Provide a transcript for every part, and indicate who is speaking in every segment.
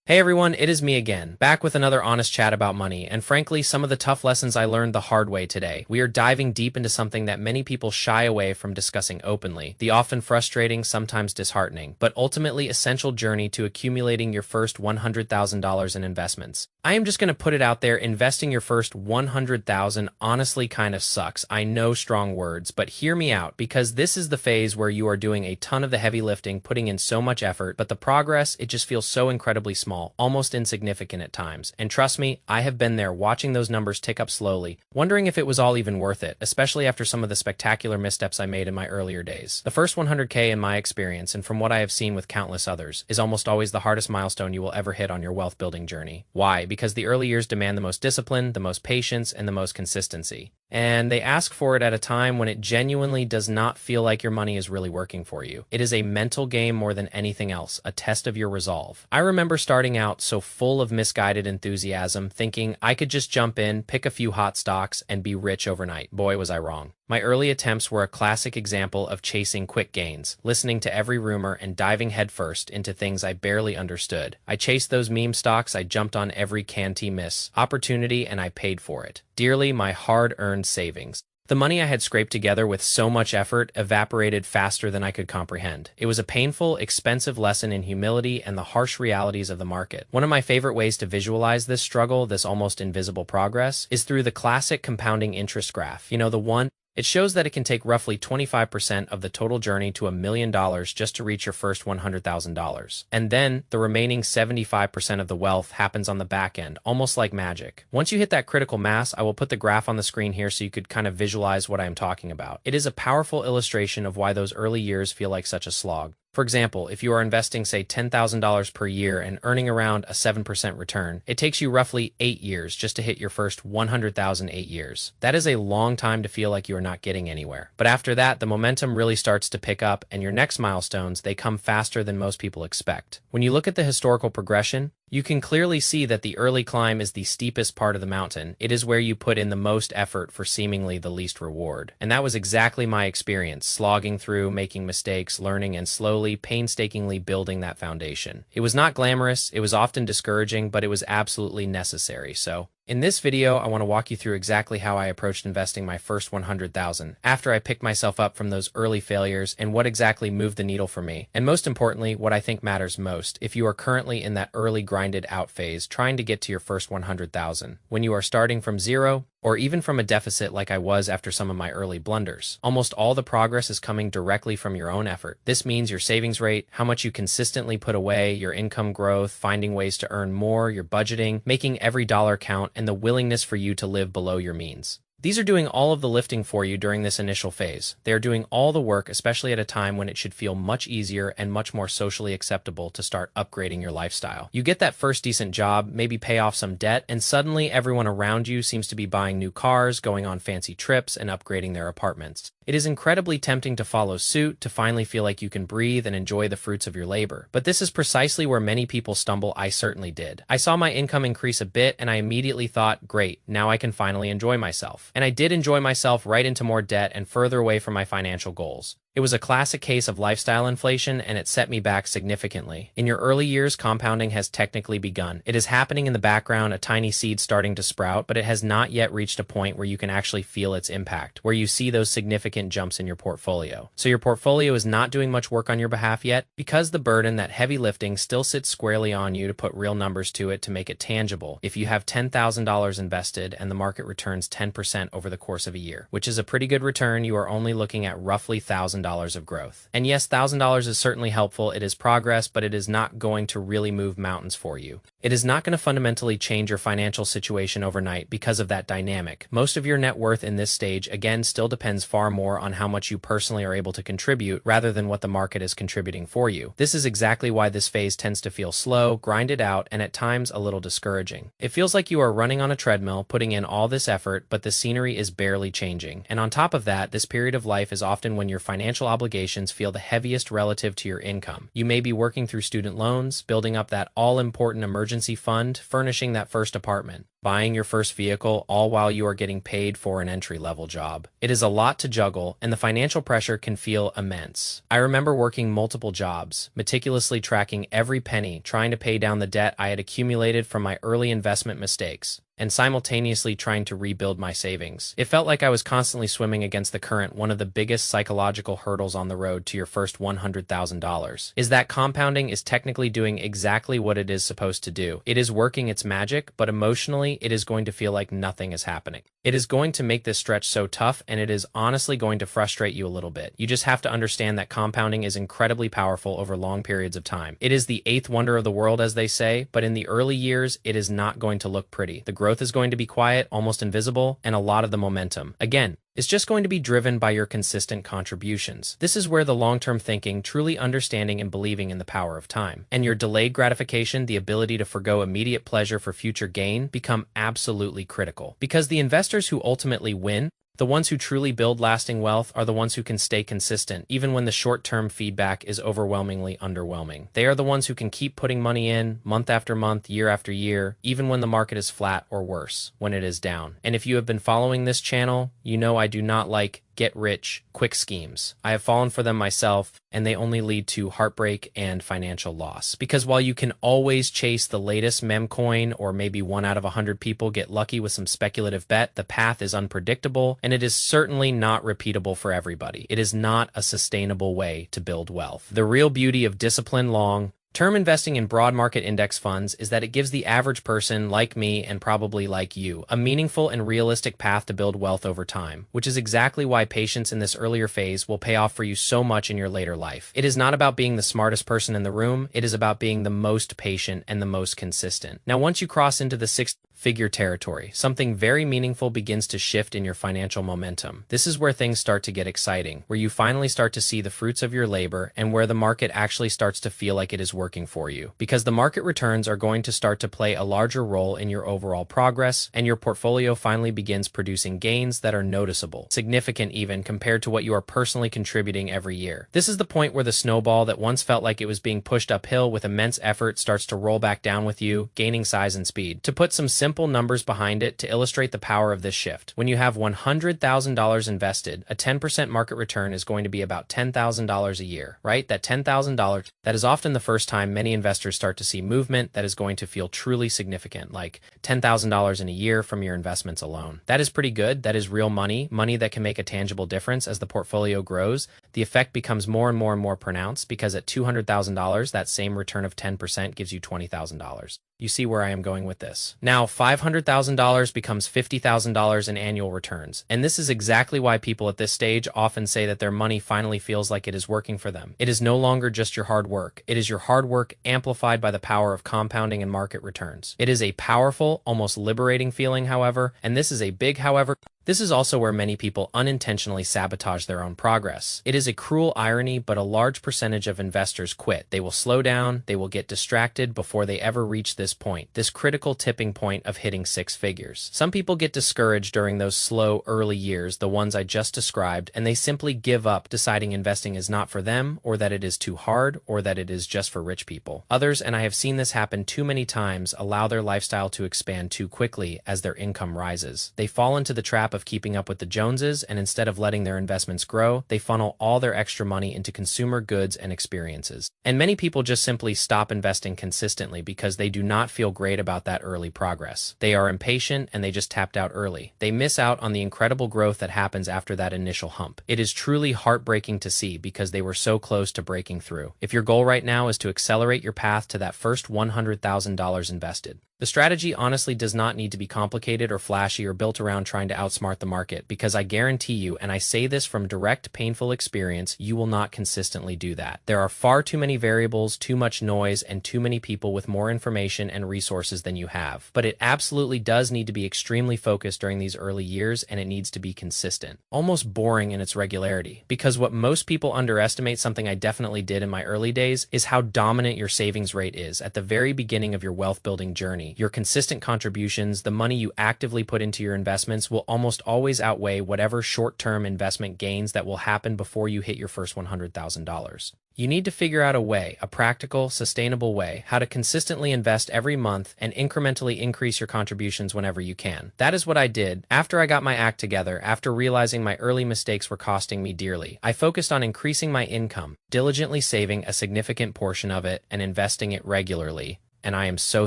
Speaker 1: Hey everyone, it is me again, back with another honest chat about money, and frankly, some of the tough lessons I learned the hard way today. We are diving deep into something that many people shy away from discussing openly, the often frustrating, sometimes disheartening, but ultimately essential journey to accumulating your first $100,000 in investments. I am just going to put it out there, investing your first 100,000 honestly kind of sucks. I know strong words, but hear me out, because this is the phase where you are doing a ton of the heavy lifting, putting in so much effort, but the progress, it just feels so incredibly small, almost insignificant at times. And trust me, I have been there watching those numbers tick up slowly, wondering if it was all even worth it, especially after some of the spectacular missteps I made in my earlier days. The first 100K in my experience, and from what I have seen with countless others, is almost always the hardest milestone you will ever hit on your wealth building journey. Why? Because the early years demand the most discipline, the most patience, and the most consistency. And they ask for it at a time when it genuinely does not feel like your money is really working for you. It is a mental game more than anything else, a test of your resolve. I remember starting out so full of misguided enthusiasm, thinking I could just jump in, pick a few hot stocks, and be rich overnight. Boy, was I wrong. My early attempts were a classic example of chasing quick gains, listening to every rumor and diving headfirst into things I barely understood. I chased those meme stocks, I jumped on every canty miss opportunity, and I paid for it dearly, my hard-earned savings. The money I had scraped together with so much effort evaporated faster than I could comprehend. It was a painful, expensive lesson in humility and the harsh realities of the market. One of my favorite ways to visualize this struggle, this almost invisible progress, is through the classic compounding interest graph. You know, the one. It shows that it can take roughly 25% of the total journey to $1 million just to reach your first $100,000. And then the remaining 75% of the wealth happens on the back end, almost like magic. Once you hit that critical mass, I will put the graph on the screen here so you could kind of visualize what I am talking about. It is a powerful illustration of why those early years feel like such a slog. For example, if you are investing, say, $10,000 per year and earning around a 7% return, it takes you roughly 8 years just to hit your first 100,000 8 years. That is a long time to feel like you are not getting anywhere. But after that, the momentum really starts to pick up, and your next milestones, they come faster than most people expect. When you look at the historical progression, you can clearly see that the early climb is the steepest part of the mountain. It is where you put in the most effort for seemingly the least reward. And that was exactly my experience, slogging through, making mistakes, learning, and slowly, painstakingly building that foundation. It was not glamorous, it was often discouraging, but it was absolutely necessary. So, in this video, I want to walk you through exactly how I approached investing my first 100,000 after I picked myself up from those early failures, and what exactly moved the needle for me. And most importantly, what I think matters most if you are currently in that early grinded out phase trying to get to your first 100,000. When you are starting from zero, or even from a deficit like I was after some of my early blunders. Almost all the progress is coming directly from your own effort. This means your savings rate, how much you consistently put away, your income growth, finding ways to earn more, your budgeting, making every dollar count, and the willingness for you to live below your means. These are doing all of the lifting for you during this initial phase. They are doing all the work, especially at a time when it should feel much easier and much more socially acceptable to start upgrading your lifestyle. You get that first decent job, maybe pay off some debt, and suddenly everyone around you seems to be buying new cars, going on fancy trips, and upgrading their apartments. It is incredibly tempting to follow suit, to finally feel like you can breathe and enjoy the fruits of your labor. But this is precisely where many people stumble. I certainly did. I saw my income increase a bit, and I immediately thought, great, now I can finally enjoy myself. And I did enjoy myself right into more debt and further away from my financial goals. It was a classic case of lifestyle inflation, and it set me back significantly. In your early years, compounding has technically begun. It is happening in the background, a tiny seed starting to sprout, but it has not yet reached a point where you can actually feel its impact, where you see those significant jumps in your portfolio. So your portfolio is not doing much work on your behalf yet, because the burden, that heavy lifting, still sits squarely on you to put real numbers to it to make it tangible. If you have $10,000 invested and the market returns 10% over the course of a year, which is a pretty good return, you are only looking at roughly $1,000 of growth. And yes, $1,000 is certainly helpful, it is progress, but it is not going to really move mountains for you. It is not going to fundamentally change your financial situation overnight because of that dynamic. Most of your net worth in this stage, again, still depends far more on how much you personally are able to contribute rather than what the market is contributing for you. This is exactly why this phase tends to feel slow, grinded out, and at times a little discouraging. It feels like you are running on a treadmill, putting in all this effort, but the scenery is barely changing. And on top of that, this period of life is often when your financial financial obligations feel the heaviest relative to your income. You may be working through student loans, building up that all-important emergency fund, furnishing that first apartment, buying your first vehicle, all while you are getting paid for an entry-level job. It is a lot to juggle, and the financial pressure can feel immense. I remember working multiple jobs, meticulously tracking every penny, trying to pay down the debt I had accumulated from my early investment mistakes, and simultaneously trying to rebuild my savings. It felt like I was constantly swimming against the current. One of the biggest psychological hurdles on the road to your first $100,000 is that compounding is technically doing exactly what it is supposed to do. It is working its magic, but emotionally, it is going to feel like nothing is happening. It is going to make this stretch so tough, and it is honestly going to frustrate you a little bit. You just have to understand that compounding is incredibly powerful over long periods of time. It is the eighth wonder of the world, as they say, but in the early years, it is not going to look pretty. The growth is going to be quiet, almost invisible, and a lot of the momentum, again, is just going to be driven by your consistent contributions. This is where the long-term thinking, truly understanding and believing in the power of time, and your delayed gratification, the ability to forgo immediate pleasure for future gain, become absolutely critical. Because the investors who ultimately win, the ones who truly build lasting wealth, are the ones who can stay consistent, even when the short-term feedback is overwhelmingly underwhelming. They are the ones who can keep putting money in, month after month, year after year, even when the market is flat or worse, when it is down. And if you have been following this channel, you know I do not like get-rich-quick schemes. I have fallen for them myself, and they only lead to heartbreak and financial loss. Because while you can always chase the latest meme coin, or maybe 1 out of 100 people get lucky with some speculative bet, the path is unpredictable, and it is certainly not repeatable for everybody. It is not a sustainable way to build wealth. The real beauty of disciplined long-term investing in broad market index funds is that it gives the average person like me, and probably like you, a meaningful and realistic path to build wealth over time, which is exactly why patience in this earlier phase will pay off for you so much in your later life. It is not about being the smartest person in the room, it is about being the most patient and the most consistent. Now, once you cross into the six-figure territory, something very meaningful begins to shift in your financial momentum. This is where things start to get exciting, where you finally start to see the fruits of your labor, and where the market actually starts to feel like it is working for you. Because the market returns are going to start to play a larger role in your overall progress, and your portfolio finally begins producing gains that are noticeable, significant even, compared to what you are personally contributing every year. This is the point where the snowball that once felt like it was being pushed uphill with immense effort starts to roll back down with you, gaining size and speed. To put some simple numbers behind it to illustrate the power of this shift, when you have $100,000 invested, a 10% market return is going to be about $10,000 a year, right? That $10,000, that is often the first time many investors start to see movement that is going to feel truly significant, like $10,000 in a year from your investments alone. That is pretty good. That is real money, money that can make a tangible difference. As the portfolio grows, the effect becomes more and more and more pronounced, because at $200,000, that same return of 10% gives you $20,000. You see where I am going with this. Now, $500,000 becomes $50,000 in annual returns. And this is exactly why people at this stage often say that their money finally feels like it is working for them. It is no longer just your hard work. It is your hard work amplified by the power of compounding and market returns. It is a powerful, almost liberating feeling, however, and this is a big however. This is also where many people unintentionally sabotage their own progress. It is a cruel irony, but a large percentage of investors quit. They will slow down, they will get distracted before they ever reach this point, this critical tipping point of hitting six figures. Some people get discouraged during those slow, early years, the ones I just described, and they simply give up, deciding investing is not for them, or that it is too hard, or that it is just for rich people. Others, and I have seen this happen too many times, allow their lifestyle to expand too quickly as their income rises. They fall into the trap of keeping up with the Joneses, and instead of letting their investments grow, they funnel all their extra money into consumer goods and experiences. And many people just simply stop investing consistently because they do not feel great about that early progress. They are impatient and they just tapped out early. They miss out on the incredible growth that happens after that initial hump. It is truly heartbreaking to see, because they were so close to breaking through. If your goal right now is to accelerate your path to that first $100,000 invested, the strategy honestly does not need to be complicated or flashy or built around trying to outsmart the market, because I guarantee you, and I say this from direct, painful experience, you will not consistently do that. There are far too many variables, too much noise, and too many people with more information and resources than you have. But it absolutely does need to be extremely focused during these early years, and it needs to be consistent, almost boring in its regularity. Because what most people underestimate, something I definitely did in my early days, is how dominant your savings rate is at the very beginning of your wealth building journey. money, your consistent contributions, the money you actively put into your investments will almost always outweigh whatever short-term investment gains that will happen before you hit your first $100,000. You need to figure out a way, a practical, sustainable way, how to consistently invest every month and incrementally increase your contributions whenever you can. That is what I did. After I got my act together, after realizing my early mistakes were costing me dearly, I focused on increasing my income, diligently saving a significant portion of it and investing it regularly. And I am so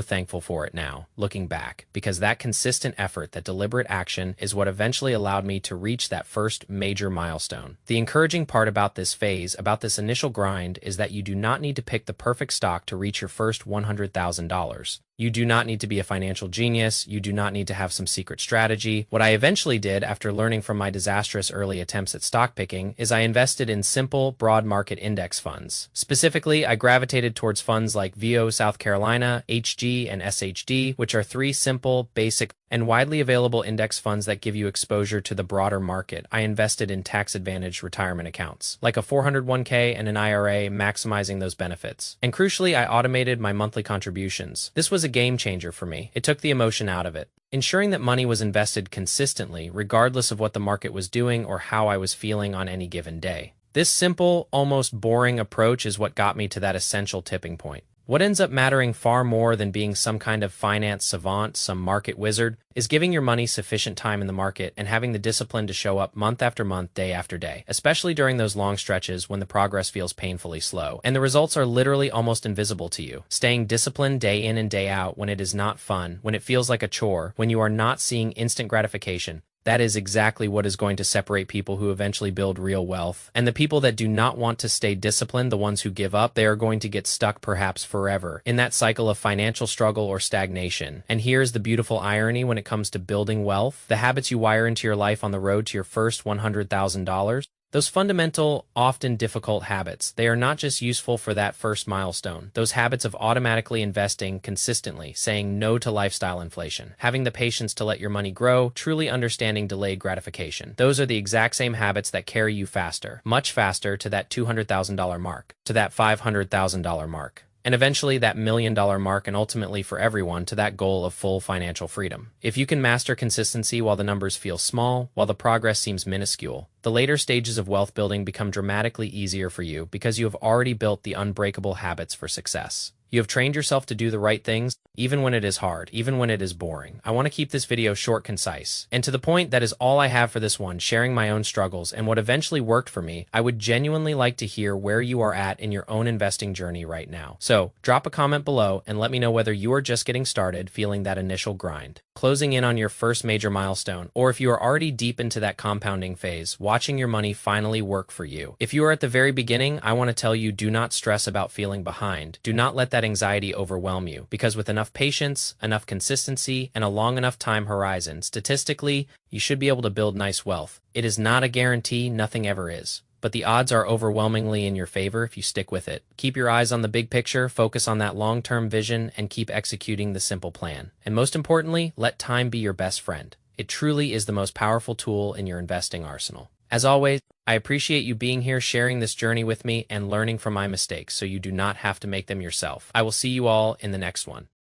Speaker 1: thankful for it now, looking back, because that consistent effort, that deliberate action, is what eventually allowed me to reach that first major milestone. The encouraging part about this phase, about this initial grind, is that you do not need to pick the perfect stock to reach your first $100,000. You do not need to be a financial genius. You do not need to have some secret strategy. What I eventually did after learning from my disastrous early attempts at stock picking is I invested in simple, broad market index funds. Specifically, I gravitated towards funds like VO South Carolina, HG, and SHD, which are three simple, basic, and widely available index funds that give you exposure to the broader market. I invested in tax-advantaged retirement accounts, like a 401k and an IRA, maximizing those benefits. And crucially, I automated my monthly contributions. This was a game changer for me. It took the emotion out of it, ensuring that money was invested consistently, regardless of what the market was doing or how I was feeling on any given day. This simple, almost boring approach is what got me to that essential tipping point. What ends up mattering far more than being some kind of finance savant, some market wizard, is giving your money sufficient time in the market and having the discipline to show up month after month, day after day, especially during those long stretches when the progress feels painfully slow and the results are literally almost invisible to you. Staying disciplined day in and day out when it is not fun, when it feels like a chore, when you are not seeing instant gratification, that is exactly what is going to separate people who eventually build real wealth. And the people that do not want to stay disciplined, the ones who give up, they are going to get stuck perhaps forever in that cycle of financial struggle or stagnation. And here's the beautiful irony when it comes to building wealth. The habits you wire into your life on the road to your first $100,000, those fundamental, often difficult habits, they are not just useful for that first milestone. Those habits of automatically investing consistently, saying no to lifestyle inflation, having the patience to let your money grow, truly understanding delayed gratification. Those are the exact same habits that carry you faster, much faster, to that $200,000 mark, to that $500,000 mark, and eventually that $1 million mark, and ultimately for everyone to that goal of full financial freedom. If you can master consistency while the numbers feel small, while the progress seems minuscule, the later stages of wealth building become dramatically easier for you because you have already built the unbreakable habits for success. You have trained yourself to do the right things, even when it is hard, even when it is boring. I want to keep this video short, concise, and to the point. That is all I have for this one, sharing my own struggles and what eventually worked for me. I would genuinely like to hear where you are at in your own investing journey right now. So drop a comment below and let me know whether you are just getting started, feeling that initial grind, closing in on your first major milestone, or if you are already deep into that compounding phase, watching your money finally work for you. If you are at the very beginning, I want to tell you, do not stress about feeling behind. Do not let that anxiety overwhelm you, because with enough patience, enough consistency, and a long enough time horizon, statistically, you should be able to build nice wealth. It is not a guarantee, nothing ever is, but the odds are overwhelmingly in your favor if you stick with it. Keep your eyes on the big picture, focus on that long-term vision, and keep executing the simple plan. And most importantly, let time be your best friend. It truly is the most powerful tool in your investing arsenal. As always, I appreciate you being here, sharing this journey with me, and learning from my mistakes so you do not have to make them yourself. I will see you all in the next one.